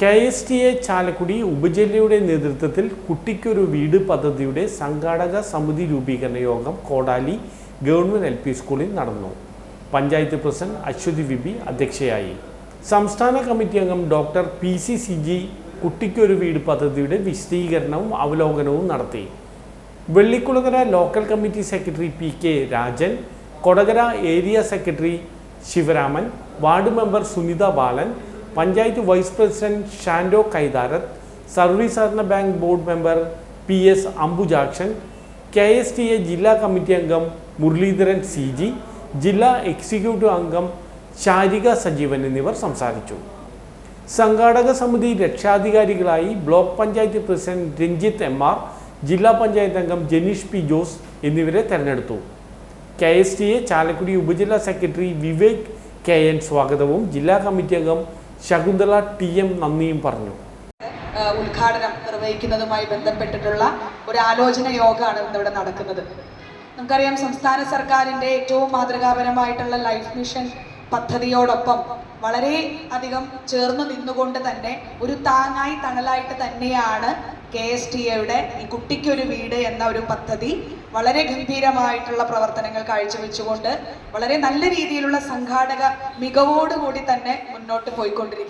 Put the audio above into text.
KSTA Chalakudy ഉപജില്ലയുടെ നേതൃത്വത്തിൽ കുട്ടിക്കൊരു വീട് പദ്ധതിയുടെ സംഘാടക സമിതി രൂപീകരണ യോഗം കോടാലി ഗവൺമെന്റ് LP സ്കൂളിൽ നടന്നു. പഞ്ചായത്ത് പ്രസിഡന്റ് അശ്വതി വിബി അധ്യക്ഷയായി. സംസ്ഥാന കമ്മിറ്റി അംഗം ഡോക്ടർ PCCG കുട്ടിക്കൊരു വീട് പദ്ധതിയുടെ വിശദീകരണവും അവലോകനവും നടത്തി. Vellikulangara local committee secretary PK Rajan, Kodakara area secretary Sivaraman, ward member Sunitha Balan, panchayat vice president Shando Kaitharath, service സഹകരണ bank board member PS Ambujakshan, KSTA ജില്ലാ കമ്മിറ്റി അംഗം മുരളീധരൻ CG, ജില്ലാ എക്സിക്യൂട്ടീവ് അംഗം ശാരിക സജീവൻ എന്നിവർ സംസാരിച്ചു. സംഘാടക സമിതി രക്ഷാധികാരികളായി block panchayat president Ranjith MR, ജില്ലാ പഞ്ചായത്ത് അംഗം ജനീഷ് P ജോസ് എന്നിവരെ തെരഞ്ഞെടുത്തു. KSTA ചാലക്കുടി ഉപജില്ലാ സെക്രട്ടറി വിവേക് KN സ്വാഗതവും ജില്ലാ കമ്മിറ്റി അംഗം ശകുന്തള TM നന്ദിയും പറഞ്ഞു. ഉദ്ഘാടനം നിർവഹിക്കുന്നതുമായി ബന്ധപ്പെട്ടിട്ടുള്ള ഒരു ആലോചന യോഗമാണ് ഇന്നിവിടെ നടക്കുന്നത്. നമുക്കറിയാം, സംസ്ഥാന സർക്കാരിൻ്റെ ഏറ്റവും മാതൃകാപരമായിട്ടുള്ള ലൈഫ് മിഷൻ പദ്ധതിയോടൊപ്പം വളരെ അധികം ചേർന്ന് നിന്നുകൊണ്ട് തന്നെ ഒരു താങ്ങായി തണലായിട്ട് തന്നെയാണ് KSTA ഈ കുട്ടിക്കൊരു വീട് എന്ന ഒരു പദ്ധതി വളരെ ഗംഭീരമായിട്ടുള്ള പ്രവർത്തനങ്ങൾ കാഴ്ചവെച്ചുകൊണ്ട് വളരെ നല്ല രീതിയിലുള്ള സംഘാടക മികവോടുകൂടി തന്നെ മുന്നോട്ട് പോയിക്കൊണ്ടിരിക്കുന്നത്.